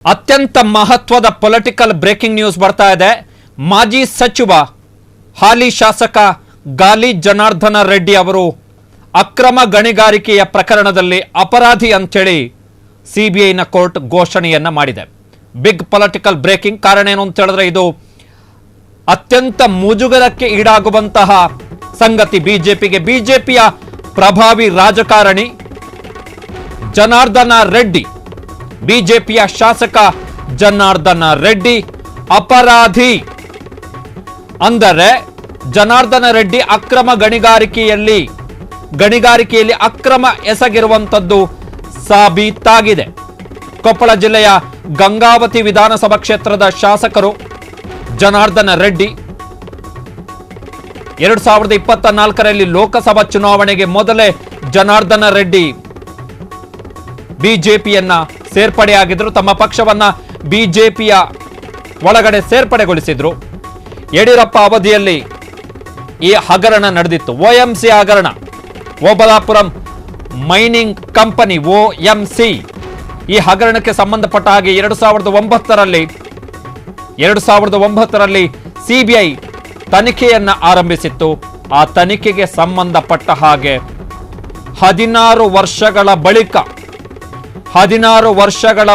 ಅತ್ಯಂತ ಮಹತ್ವದ political breaking news ಬರ್ತಾ ಇದೆ. ಮಾಜಿ ಸಚಿವ ಹಾಲಿ ಶಾಸಕ ಗಾಲಿ ಜನಾರ್ದನ ರೆಡ್ಡಿ ಅವರು ಅಕ್ರಮ ಗಣಿಗಾರಿಕೆಯ ಪ್ರಕರಣದಲ್ಲಿ ಅಪರಾಧಿ ಅಂತೇಳಿ ಸಿಬಿಐನ ಕೋರ್ಟ್ ಘೋಷಣೆಯನ್ನ ಮಾಡಿದೆ. Big political breaking. ಕಾರಣ ಏನು ಅಂತ ಹೇಳಿದ್ರೆ ಇದು ಅತ್ಯಂತ ಮುಜುಗರಕ್ಕೆ ಈಡಾಗುವಂತಹ ಸಂಗತಿ ಬಿಜೆಪಿಯ ಪ್ರಭಾವಿ ರಾಜಕಾರಣಿ ಜನಾರ್ದನ ರೆಡ್ಡಿ, ಬಿಜೆಪಿಯ ಶಾಸಕ ಜನಾರ್ದನ ರೆಡ್ಡಿ ಅಪರಾಧಿ. ಅಂದರೆ ಜನಾರ್ದನ ರೆಡ್ಡಿ ಅಕ್ರಮ ಗಣಿಗಾರಿಕೆಯಲ್ಲಿ ಅಕ್ರಮ ಎಸಗಿರುವಂತದ್ದು ಸಾಬೀತಾಗಿದೆ. ಕೊಪ್ಪಳ ಜಿಲ್ಲೆಯ ಗಂಗಾವತಿ ವಿಧಾನಸಭಾ ಕ್ಷೇತ್ರದ ಶಾಸಕರು ಜನಾರ್ದನ ರೆಡ್ಡಿ 2024ರಲ್ಲಿ ಲೋಕಸಭಾ ಚುನಾವಣೆಗೆ ಮೊದಲೇ ಜನಾರ್ದನ ರೆಡ್ಡಿ ಬಿಜೆಪಿಯನ್ನ ಸೇರ್ಪಡೆಯಾಗಿದ್ರು. ತಮ್ಮ ಪಕ್ಷವನ್ನ ಬಿಜೆಪಿಯ ಒಳಗಡೆ ಸೇರ್ಪಡೆಗೊಳಿಸಿದ್ರು. ಯಡಿಯೂರಪ್ಪ ಅವಧಿಯಲ್ಲಿ ಈ ಹಗರಣ ನಡೆದಿತ್ತು. OMC ಹಗರಣ, ಓಬಳಾಪುರಂ ಮೈನಿಂಗ್ ಕಂಪನಿ OMC. ಈ ಹಗರಣಕ್ಕೆ ಸಂಬಂಧಪಟ್ಟ ಹಾಗೆ 2009ರಲ್ಲಿ ಸಿಬಿಐ ತನಿಖೆಯನ್ನ ಆರಂಭಿಸಿತ್ತು. ಆ ತನಿಖೆಗೆ ಸಂಬಂಧಪಟ್ಟ ಹಾಗೆ 16 ವರ್ಷಗಳ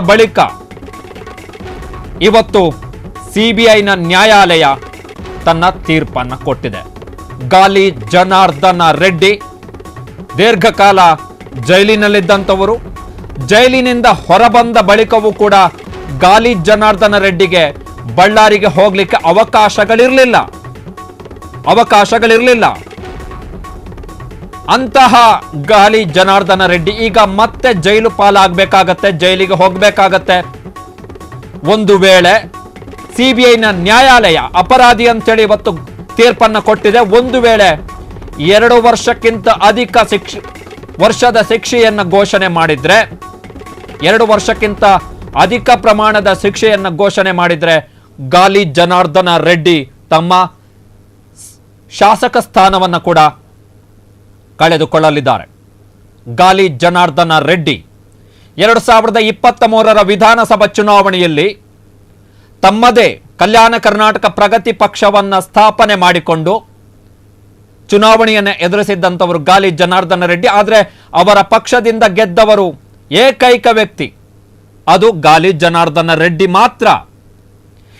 ಬಳಿಕ ಇವತ್ತು ಸಿಬಿಐನ ನ್ಯಾಯಾಲಯ ತನ್ನ ತೀರ್ಪನ್ನ ಕೊಟ್ಟಿದೆ. ಗಾಲಿ ಜನಾರ್ದನ ರೆಡ್ಡಿ ದೀರ್ಘಕಾಲ ಜೈಲಿನಲ್ಲಿದ್ದಂಥವರು. ಜೈಲಿನಿಂದ ಹೊರಬಂದ ಬಳಿಕವೂ ಕೂಡ ಗಾಲಿ ಜನಾರ್ದನ ರೆಡ್ಡಿಗೆ ಬಳ್ಳಾರಿಗೆ ಹೋಗ್ಲಿಕ್ಕೆ ಅವಕಾಶಗಳಿರಲಿಲ್ಲ. ಅಂತಹ ಗಾಲಿ ಜನಾರ್ದನ ರೆಡ್ಡಿ ಈಗ ಮತ್ತೆ ಜೈಲು ಪಾಲಾಗಬೇಕಾಗತ್ತೆ, ಜೈಲಿಗೆ ಹೋಗಬೇಕಾಗತ್ತೆ. ಒಂದು ವೇಳೆ ಸಿಬಿಐನ ನ್ಯಾಯಾಲಯ ಅಪರಾಧಿ ಅಂತೇಳಿ ಇವತ್ತು ತೀರ್ಪನ್ನು ಕೊಟ್ಟಿದೆ. ಒಂದು ವೇಳೆ 2 ವರ್ಷಕ್ಕಿಂತ ಅಧಿಕ ವರ್ಷದ ಶಿಕ್ಷೆಯನ್ನು ಘೋಷಣೆ ಮಾಡಿದ್ರೆ, 2 ವರ್ಷಕ್ಕಿಂತ ಅಧಿಕ ಪ್ರಮಾಣದ ಶಿಕ್ಷೆಯನ್ನು ಘೋಷಣೆ ಮಾಡಿದ್ರೆ ಗಾಲಿ ಜನಾರ್ದನ ರೆಡ್ಡಿ ತಮ್ಮ ಶಾಸಕ ಸ್ಥಾನವನ್ನು ಕೂಡ ಕಳೆದುಕೊಳ್ಳಲಿದ್ದಾರೆ. ಗಾಲಿ ಜನಾರ್ದನ ರೆಡ್ಡಿ 2023ರ ವಿಧಾನಸಭಾ ಚುನಾವಣೆಯಲ್ಲಿ ತಮ್ಮದೇ ಕಲ್ಯಾಣ ಕರ್ನಾಟಕ ಪ್ರಗತಿ ಪಕ್ಷವನ್ನ ಸ್ಥಾಪನೆ ಮಾಡಿಕೊಂಡು ಚುನಾವಣೆಯನ್ನು ಎದುರಿಸಿದ್ದಂಥವರು ಗಾಲಿ ಜನಾರ್ದನ ರೆಡ್ಡಿ. ಆದರೆ ಅವರ ಪಕ್ಷದಿಂದ ಗೆದ್ದವರು ಏಕೈಕ ವ್ಯಕ್ತಿ, ಅದು ಗಾಲಿ ಜನಾರ್ದನ ರೆಡ್ಡಿ ಮಾತ್ರ.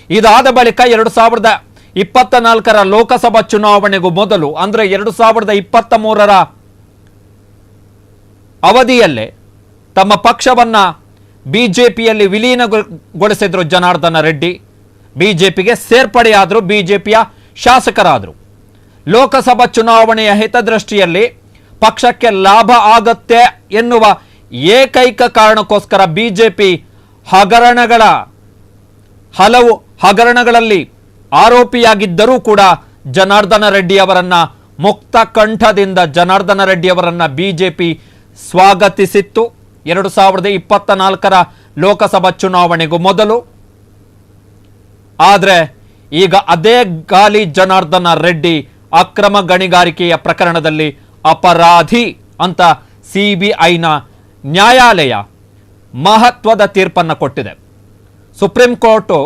ಇದಾದ ಬಳಿಕ 2024ರ ಲೋಕಸಭಾ ಚುನಾವಣೆಗೂ ಮೊದಲು ಅಂದ್ರೆ 2023ರ ಅವಧಿಯಲ್ಲೇ ತಮ್ಮ ಪಕ್ಷವನ್ನ ಬಿಜೆಪಿಯಲ್ಲಿ ವಿಲೀನಗೊಳಿಸಿದ್ರು ಜನಾರ್ದನ ರೆಡ್ಡಿ. ಬಿಜೆಪಿಗೆ ಸೇರ್ಪಡೆಯಾದರು, ಬಿಜೆಪಿಯ ಶಾಸಕರಾದರು. ಲೋಕಸಭಾ ಚುನಾವಣೆಯ ಹಿತದೃಷ್ಟಿಯಲ್ಲಿ ಪಕ್ಷಕ್ಕೆ ಲಾಭ ಆಗತ್ತೆ ಎನ್ನುವ ಏಕೈಕ ಕಾರಣಕ್ಕೋಸ್ಕರ ಬಿಜೆಪಿ ಹಲವು ಹಗರಣಗಳಲ್ಲಿ ಆರೋಪಿಯಾಗಿದ್ದರೂ ಕೂಡ ಜನಾರ್ದನ ರೆಡ್ಡಿ ಅವರನ್ನ ಮುಕ್ತ ಕಂಠದಿಂದ ಜನಾರ್ದನ ರೆಡ್ಡಿ ಅವರನ್ನ ಬಿಜೆಪಿ ಸ್ವಾಗತಿಸಿತ್ತು 2024ರ ಲೋಕಸಭಾ ಚುನಾವಣೆಗೂ ಮೊದಲು. ಆದರೆ ಈಗ ಅದೇ ಗಾಲಿ ಜನಾರ್ದನ ರೆಡ್ಡಿ ಅಕ್ರಮ ಗಣಿಗಾರಿಕೆಯ ಪ್ರಕರಣದಲ್ಲಿ ಅಪರಾಧಿ ಅಂತ ಸಿಬಿಐನ ನ್ಯಾಯಾಲಯ ಮಹತ್ವದ ತೀರ್ಪನ್ನು ಕೊಟ್ಟಿದೆ. ಸುಪ್ರೀಂ ಕೋರ್ಟ್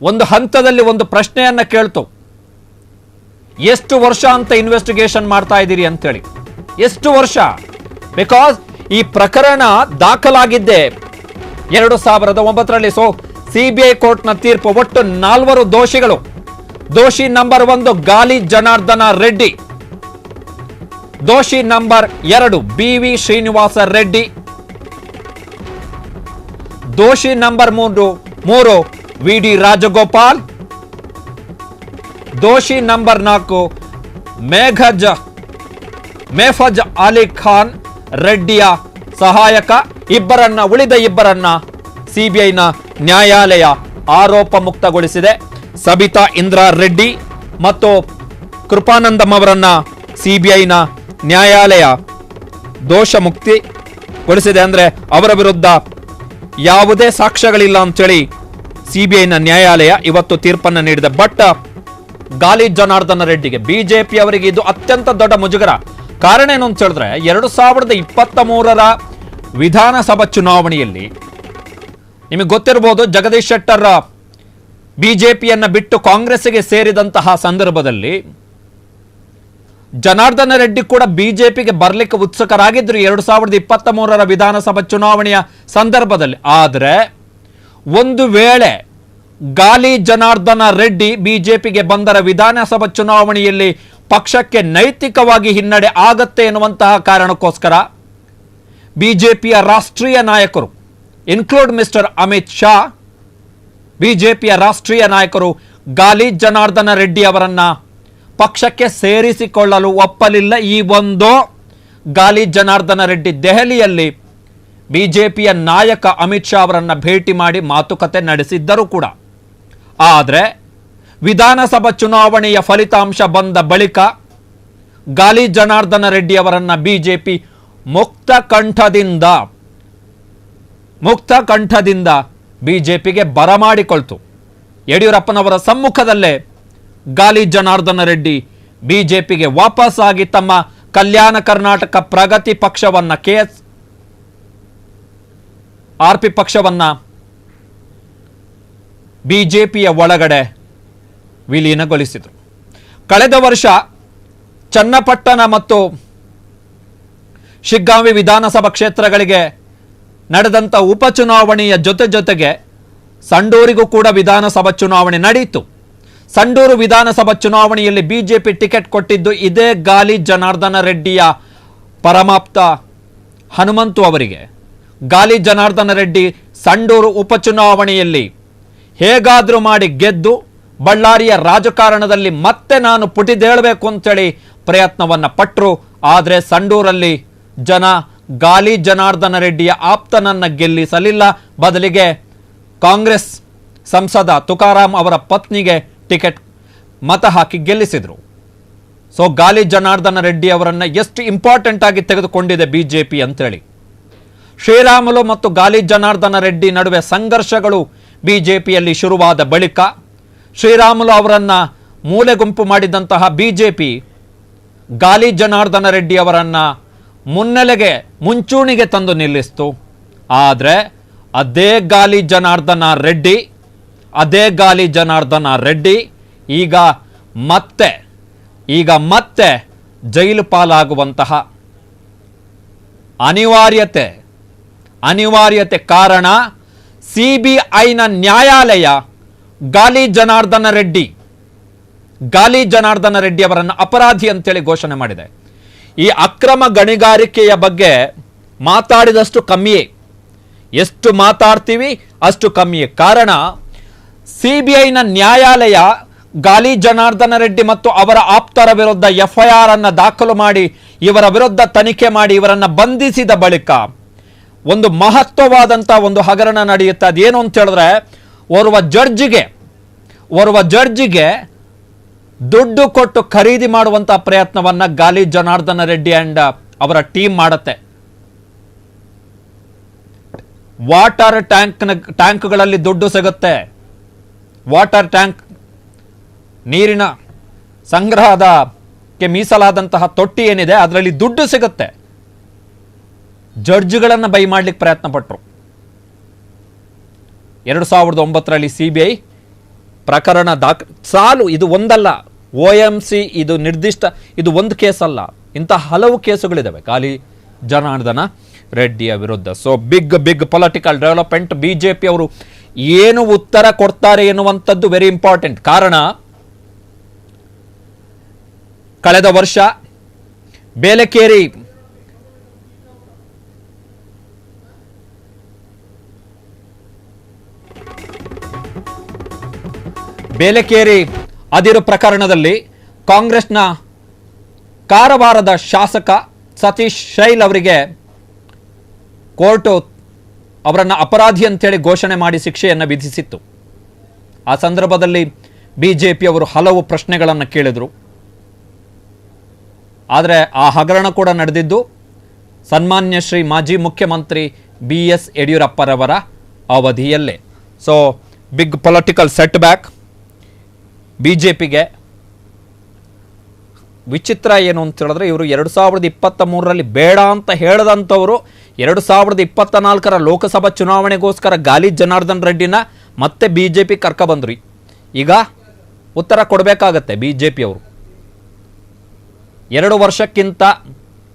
ಒಂದು ಹಂತದಲ್ಲಿ ಒಂದು ಪ್ರಶ್ನೆಯನ್ನ ಕೇಳ್ತು, ಎಷ್ಟು ವರ್ಷ ಅಂತ ಇನ್ವೆಸ್ಟಿಗೇಷನ್ ಮಾಡ್ತಾ ಇದ್ದೀರಿ ಅಂತೇಳಿ. ಎಷ್ಟು ವರ್ಷ? ಬಿಕಾಸ್ ಈ ಪ್ರಕರಣ ದಾಖಲಾಗಿದ್ದೆ 2009ರಲ್ಲಿ. ಸೊ ಸಿಬಿಐ ಕೋರ್ಟ್ನ ತೀರ್ಪು ಒಟ್ಟು 4 ದೋಷಿಗಳು. ದೋಷಿ ನಂಬರ್ 1 ಗಾಲಿ ಜನಾರ್ದನ ರೆಡ್ಡಿ, ದೋಷಿ ನಂಬರ್ 2 BV ಶ್ರೀನಿವಾಸ ರೆಡ್ಡಿ, ದೋಷಿ ನಂಬರ್ 3 VD ರಾಜಗೋಪಾಲ್, ದೋಷಿ ನಂಬರ್ 4 ಮೇಫಜ್ ಅಲಿ ಖಾನ್ ರೆಡ್ಡಿಯ ಸಹಾಯಕ. ಉಳಿದ ಇಬ್ಬರನ್ನ ಸಿಬಿಐನ ನ್ಯಾಯಾಲಯ ಆರೋಪ ಮುಕ್ತಗೊಳಿಸಿದೆ. ಸಬಿತಾ ಇಂದ್ರಾ ರೆಡ್ಡಿ ಮತ್ತು ಕೃಪಾನಂದಂ ಅವರನ್ನ ಸಿಬಿಐನ ನ್ಯಾಯಾಲಯ ದೋಷ ಮುಕ್ತಿಗೊಳಿಸಿದೆ. ಅಂದ್ರೆ ಅವರ ವಿರುದ್ಧ ಯಾವುದೇ ಸಾಕ್ಷ್ಯಗಳಿಲ್ಲ ಅಂತೇಳಿ ಸಿಬಿಐನ ನ್ಯಾಯಾಲಯ ಇವತ್ತು ತೀರ್ಪನ್ನು ನೀಡಿದೆ. ಬಟ್ ಗಾಲಿ ಜನಾರ್ದನ ರೆಡ್ಡಿಗೆ, ಬಿಜೆಪಿ ಅವರಿಗೆ ಇದು ಅತ್ಯಂತ ದೊಡ್ಡ ಮುಜುಗರ. ಕಾರಣ ಏನು ಅಂತ ಹೇಳಿದ್ರೆ 2023ರ ವಿಧಾನಸಭಾ ಚುನಾವಣೆಯಲ್ಲಿ ನಿಮಗೆ ಗೊತ್ತಿರಬಹುದು, ಜಗದೀಶ್ ಶೆಟ್ಟರ್ ಬಿಜೆಪಿಯನ್ನ ಬಿಟ್ಟು ಕಾಂಗ್ರೆಸ್ಗೆ ಸೇರಿದಂತಹ ಸಂದರ್ಭದಲ್ಲಿ ಜನಾರ್ದನ ರೆಡ್ಡಿ ಕೂಡ ಬಿಜೆಪಿಗೆ ಬರಲಿಕ್ಕೆ ಉತ್ಸುಕರಾಗಿದ್ದರು 2023ರ ವಿಧಾನಸಭಾ ಚುನಾವಣೆಯ ಸಂದರ್ಭದಲ್ಲಿ. ಆದರೆ ಒಂದು ವೇಳೆ ಗಾಲಿ ಜನಾರ್ದನ ರೆಡ್ಡಿ ಬಿಜೆಪಿಗೆ ಬಂದರ ವಿಧಾನಸಭಾ ಚುನಾವಣೆಯಲ್ಲಿ ಪಕ್ಷಕ್ಕೆ ನೈತಿಕವಾಗಿ ಹಿನ್ನಡೆ ಆಗತ್ತೆ ಎನ್ನುವಂತಹ ಕಾರಣಕ್ಕೋಸ್ಕರ ಬಿಜೆಪಿಯ ರಾಷ್ಟ್ರೀಯ ನಾಯಕರು ಇನ್ಕ್ಲೂಡ್ ಮಿಸ್ಟರ್ ಅಮಿತ್ ಶಾ, ಬಿಜೆಪಿಯ ರಾಷ್ಟ್ರೀಯ ನಾಯಕರು ಗಾಲಿ ಜನಾರ್ದನ ರೆಡ್ಡಿ ಅವರನ್ನ ಪಕ್ಷಕ್ಕೆ ಸೇರಿಸಿಕೊಳ್ಳಲು ಒಪ್ಪಲಿಲ್ಲ. ಈ ಒಂದು ಗಾಲಿ ಜನಾರ್ದನ ರೆಡ್ಡಿ ದೆಹಲಿಯಲ್ಲಿ ಬಿಜೆಪಿಯ ನಾಯಕ ಅಮಿತ್ ಶಾ ಅವರನ್ನ ಭೇಟಿ ಮಾಡಿ ಮಾತುಕತೆ ನಡೆಸಿದ್ದರು ಕೂಡ. ಆದರೆ ವಿಧಾನಸಭಾ ಚುನಾವಣೆಯ ಫಲಿತಾಂಶ ಬಂದ ಬಳಿಕ ಗಾಲಿ ಜನಾರ್ದನ ರೆಡ್ಡಿ ಅವರನ್ನ ಬಿಜೆಪಿ ಮುಕ್ತ ಕಂಠದಿಂದ ಬಿಜೆಪಿಗೆ ಬರಮಾಡಿಕೊಳ್ತು. ಯಡಿಯೂರಪ್ಪನವರ ಸಮ್ಮುಖದಲ್ಲೇ ಗಾಲಿ ಜನಾರ್ದನ ರೆಡ್ಡಿ ಬಿಜೆಪಿಗೆ ವಾಪಸ್ ಆಗಿ ತಮ್ಮ ಕಲ್ಯಾಣ ಕರ್ನಾಟಕ ಪ್ರಗತಿ ಪಕ್ಷವನ್ನ ಆರ್ಪಿ ಪಕ್ಷವನ್ನ ಬಿಜೆಪಿಯ ಒಳಗಡೆ ವಿಲೀನಗೊಳಿಸಿದರು. ಕಳೆದ ವರ್ಷ ಚನ್ನಪಟ್ಟಣ ಮತ್ತು ಶಿಗ್ಗಾಂವಿ ವಿಧಾನಸಭಾ ಕ್ಷೇತ್ರಗಳಿಗೆ ನಡೆದಂಥ ಉಪಚುನಾವಣೆಯ ಜೊತೆಗೆ ಸಂಡೂರಿಗೂ ಕೂಡ ವಿಧಾನಸಭಾ ಚುನಾವಣೆ ನಡೆಯಿತು. ಸಂಡೂರು ವಿಧಾನಸಭಾ ಚುನಾವಣೆಯಲ್ಲಿ ಬಿಜೆಪಿ ಟಿಕೆಟ್ ಕೊಟ್ಟಿದ್ದು ಇದೇ ಗಾಲಿ ಜನಾರ್ದನ ರೆಡ್ಡಿಯ ಪರಮಾಪ್ತ ಹನುಮಂತು ಅವರಿಗೆ. ಗಾಲಿ ಜನಾರ್ದನ ರೆಡ್ಡಿ ಸಂಡೂರು ಉಪಚುನಾವಣೆಯಲ್ಲಿ ಹೇಗಾದರೂ ಮಾಡಿ ಗೆದ್ದು ಬಳ್ಳಾರಿಯ ರಾಜಕಾರಣದಲ್ಲಿ ಮತ್ತೆ ನಾನು ಪುಟಿದೇಳಬೇಕು ಅಂತೇಳಿ ಪ್ರಯತ್ನವನ್ನ ಪಟ್ಟರು. ಆದರೆ ಸಂಡೂರಲ್ಲಿ ಜನ ಗಾಲಿ ಜನಾರ್ದನ ರೆಡ್ಡಿಯ ಆಪ್ತನನ್ನ ಗೆಲ್ಲಿಸಲಿಲ್ಲ. ಬದಲಿಗೆ ಕಾಂಗ್ರೆಸ್ ಸಂಸದ ತುಕಾರಾಂ ಅವರ ಪತ್ನಿಗೆ ಟಿಕೆಟ್ ಮತ ಹಾಕಿ ಗೆಲ್ಲಿಸಿದ್ರು. ಸೊ ಗಾಲಿ ಜನಾರ್ದನ ರೆಡ್ಡಿ ಅವರನ್ನ ಎಷ್ಟು ಇಂಪಾರ್ಟೆಂಟ್ ಆಗಿ ತೆಗೆದುಕೊಂಡಿದೆ ಬಿಜೆಪಿ ಅಂತೇಳಿ. ಶ್ರೀರಾಮುಲು ಮತ್ತು ಗಾಲಿ ಜನಾರ್ದನ ರೆಡ್ಡಿ ನಡುವೆ ಸಂಘರ್ಷಗಳು ಬಿಜೆಪಿಯಲ್ಲಿ ಶುರುವಾದ ಬಳಿಕ ಶ್ರೀರಾಮುಲು ಅವರನ್ನ ಮೂಲೆ ಗುಂಪು ಮಾಡಿದಂತಹ ಬಿಜೆಪಿ ಗಾಲಿ ಜನಾರ್ದನ ರೆಡ್ಡಿ ಅವರನ್ನ ಮುಂಚೂಣಿಗೆ ತಂದು ನಿಲ್ಲಿಸಿತು. ಆದರೆ ಅದೇ ಗಾಲಿ ಜನಾರ್ದನ ರೆಡ್ಡಿ ಈಗ ಮತ್ತೆ ಜೈಲು ಪಾಲಾಗುವಂತಹ ಅನಿವಾರ್ಯತೆ ಕಾರಣ ಸಿಬಿಐನ ನ್ಯಾಯಾಲಯ ಗಾಲಿ ಜನಾರ್ದನ ರೆಡ್ಡಿ ಅವರನ್ನು ಅಪರಾಧಿ ಅಂತೇಳಿ ಘೋಷಣೆ ಮಾಡಿದೆ. ಈ ಅಕ್ರಮ ಗಣಿಗಾರಿಕೆಯ ಬಗ್ಗೆ ಮಾತಾಡಿದಷ್ಟು ಕಮ್ಮಿಯೇ, ಎಷ್ಟು ಮಾತಾಡ್ತೀವಿ ಅಷ್ಟು ಕಮ್ಮಿಯೇ. ಕಾರಣ ಸಿಬಿಐನ ನ್ಯಾಯಾಲಯ ಗಾಲಿ ಜನಾರ್ದನ ರೆಡ್ಡಿ ಮತ್ತು ಅವರ ಆಪ್ತರ ವಿರುದ್ಧ ಎಫ್ಐಆರ್ ಅನ್ನು ದಾಖಲು ಮಾಡಿ ಇವರ ವಿರುದ್ಧ ತನಿಖೆ ಮಾಡಿ ಇವರನ್ನ ಬಂಧಿಸಿದ ಬಳಿಕ ಒಂದು ಮಹತ್ವವಾದಂತಹ ಒಂದು ಹಗರಣ ನಡೆಯುತ್ತೆ. ಅದೇನು ಅಂತ ಹೇಳಿದ್ರೆ, ಓರ್ವ ಜಡ್ಜಿಗೆ ದುಡ್ಡು ಕೊಟ್ಟು ಖರೀದಿ ಮಾಡುವಂತಹ ಪ್ರಯತ್ನವನ್ನ ಗಾಲಿ ಜನಾರ್ದನ ರೆಡ್ಡಿ ಅಂಡ್ ಅವರ ಟೀಮ್ ಮಾಡುತ್ತೆ. ವಾಟರ್ ಟ್ಯಾಂಕ್ಗಳಲ್ಲಿ ದುಡ್ಡು ಸಿಗುತ್ತೆ. ವಾಟರ್ ಟ್ಯಾಂಕ್ ನೀರಿನ ಸಂಗ್ರಹದಕ್ಕೆ ಮೀಸಲಾದಂತಹ ತೊಟ್ಟಿ ಏನಿದೆ ಅದರಲ್ಲಿ ದುಡ್ಡು ಸಿಗುತ್ತೆ. ಜಡ್ಜ್ಗಳನ್ನು ಬೈ ಮಾಡ್ಲಿಕ್ಕೆ ಪ್ರಯತ್ನ ಪಟ್ಟರು. 2009ರಲ್ಲಿ ಸಿಬಿಐ ಪ್ರಕರಣ ಸಾಲು ಇದು ಒಂದಲ್ಲ, OMC ಇದು ನಿರ್ದಿಷ್ಟ, ಇದು ಒಂದು ಕೇಸ್ ಅಲ್ಲ, ಇಂಥ ಹಲವು ಕೇಸುಗಳಿದ್ದಾವೆ ಗಾಲಿ ಜನಾರ್ದನ ರೆಡ್ಡಿಯ ವಿರುದ್ಧ. So big political development. BJP ಅವರು ಏನು ಉತ್ತರ ಕೊಡ್ತಾರೆ ಎನ್ನುವಂಥದ್ದು ವೆರಿ ಇಂಪಾರ್ಟೆಂಟ್. ಕಾರಣ ಕಳೆದ ವರ್ಷ ಬೇಲೆಕೇರಿ ಅದಿರು ಪ್ರಕರಣದಲ್ಲಿ ಕಾಂಗ್ರೆಸ್ನ ಕಾರವಾರದ ಶಾಸಕ ಸತೀಶ್ ಶೈಲ್ ಅವರಿಗೆ ಕೋರ್ಟು ಅವರನ್ನು ಅಪರಾಧಿ ಅಂತೇಳಿ ಘೋಷಣೆ ಮಾಡಿ ಶಿಕ್ಷೆಯನ್ನು ವಿಧಿಸಿತ್ತು. ಆ ಸಂದರ್ಭದಲ್ಲಿ ಬಿಜೆಪಿ ಅವರು ಹಲವು ಪ್ರಶ್ನೆಗಳನ್ನು ಕೇಳಿದರು. ಆದರೆ ಆ ಹಗರಣ ಕೂಡ ನಡೆದಿದ್ದು ಸನ್ಮಾನ್ಯ ಶ್ರೀ ಮಾಜಿ ಮುಖ್ಯಮಂತ್ರಿ BS ಯಡಿಯೂರಪ್ಪರವರ ಅವಧಿಯಲ್ಲೇ. So big political setback ಬಿಜೆಪಿಗೆ. ವಿಚಿತ್ರ ಏನು ಅಂತ ಹೇಳಿದ್ರೆ, ಇವರು 2023ರಲ್ಲಿ ಬೇಡ ಅಂತ ಹೇಳದಂಥವರು 2024ರ ಲೋಕಸಭಾ ಚುನಾವಣೆಗೋಸ್ಕರ ಗಾಲಿ ಜನಾರ್ದನ್ ರೆಡ್ಡಿನ ಮತ್ತೆ BJP ಕರ್ಕೊಬಂದ್ರಿ. ಈಗ ಉತ್ತರ ಕೊಡಬೇಕಾಗತ್ತೆ BJP ಅವರು. 2 ವರ್ಷಕ್ಕಿಂತ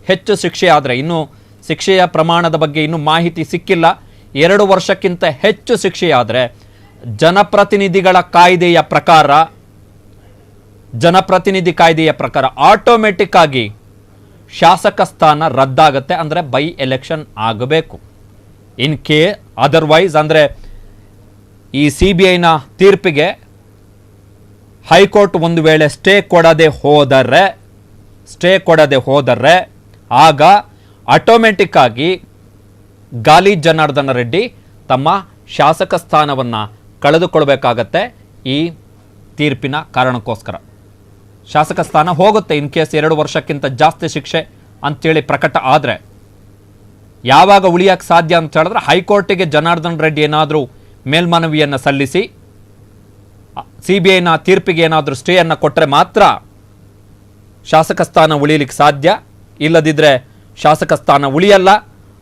ಹೆಚ್ಚು ಶಿಕ್ಷೆ ಆದರೆ, ಇನ್ನೂ ಶಿಕ್ಷೆಯ ಪ್ರಮಾಣದ ಬಗ್ಗೆ ಇನ್ನೂ ಮಾಹಿತಿ ಸಿಕ್ಕಿಲ್ಲ. 2 ವರ್ಷಕ್ಕಿಂತ ಹೆಚ್ಚು ಶಿಕ್ಷೆಯಾದರೆ ಜನಪ್ರತಿನಿಧಿ ಕಾಯ್ದೆಯ ಪ್ರಕಾರ ಆಟೋಮೆಟಿಕ್ ಆಗಿ ಶಾಸಕ ಸ್ಥಾನ ರದ್ದಾಗುತ್ತೆ. ಅಂದರೆ ಬೈ ಎಲೆಕ್ಷನ್ ಆಗಬೇಕು. ಇನ್ ಅದರ್ವೈಸ್ ಅಂದರೆ ಈ CBIನ ತೀರ್ಪಿಗೆ ಹೈಕೋರ್ಟ್ ಒಂದು ವೇಳೆ ಸ್ಟೇ ಕೊಡದೆ ಹೋದರೆ ಆಗ ಆಟೋಮೆಟಿಕ್ ಆಗಿ ಗಾಲಿ ಜನಾರ್ದನ ರೆಡ್ಡಿ ತಮ್ಮ ಶಾಸಕ ಸ್ಥಾನವನ್ನು ಕಳೆದುಕೊಳ್ಬೇಕಾಗತ್ತೆ. ಈ ತೀರ್ಪಿನ ಕಾರಣಕ್ಕೋಸ್ಕರ ಶಾಸಕ ಸ್ಥಾನ ಹೋಗುತ್ತೆ ಇನ್ ಕೇಸ್ 2 ವರ್ಷಕ್ಕಿಂತ ಜಾಸ್ತಿ ಶಿಕ್ಷೆ ಅಂತೇಳಿ ಪ್ರಕಟ ಆದರೆ. ಯಾವಾಗ ಉಳಿಯಕ್ಕೆ ಸಾಧ್ಯ ಅಂತ ಹೇಳಿದ್ರೆ ಹೈಕೋರ್ಟಿಗೆ ಜನಾರ್ದನ್ ರೆಡ್ಡಿ ಏನಾದರೂ ಮೇಲ್ಮನವಿಯನ್ನು ಸಲ್ಲಿಸಿ CBIನ ತೀರ್ಪಿಗೆ ಏನಾದರೂ ಸ್ಟೇಯನ್ನು ಕೊಟ್ಟರೆ ಮಾತ್ರ ಶಾಸಕ ಸ್ಥಾನ ಉಳಿಯಲಿಕ್ಕೆ ಸಾಧ್ಯ. ಇಲ್ಲದಿದ್ದರೆ ಶಾಸಕ ಸ್ಥಾನ ಉಳಿಯಲ್ಲ,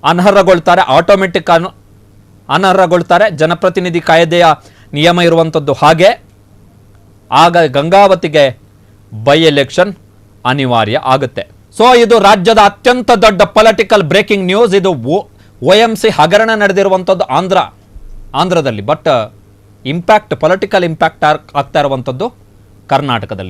ಅನರ್ಹಗೊಳ್ತಾರೆ, ಆಟೋಮೆಟಿಕ್ ಅನರ್ಹಗೊಳ್ತಾರೆ. ಜನಪ್ರತಿನಿಧಿ ಕಾಯ್ದೆಯ ನಿಯಮ ಇರುವಂಥದ್ದು ಹಾಗೆ. ಆಗ ಗಂಗಾವತಿಗೆ ಬೈ ಎಲೆಕ್ಷನ್ ಅನಿವಾರ್ಯ ಆಗುತ್ತೆ. ಸೊ ಇದು ರಾಜ್ಯದ ಅತ್ಯಂತ ದೊಡ್ಡ ಪೊಲಿಟಿಕಲ್ ಬ್ರೇಕಿಂಗ್ ನ್ಯೂಸ್. ಇದು OMC ಹಗರಣ ನಡೆದಿರುವಂಥದ್ದು ಆಂಧ್ರದಲ್ಲಿ, ಬಟ್ ಪೊಲಿಟಿಕಲ್ ಇಂಪ್ಯಾಕ್ಟ್ ಆಗ್ತಾ ಇರುವಂಥದ್ದು ಕರ್ನಾಟಕದಲ್ಲಿ.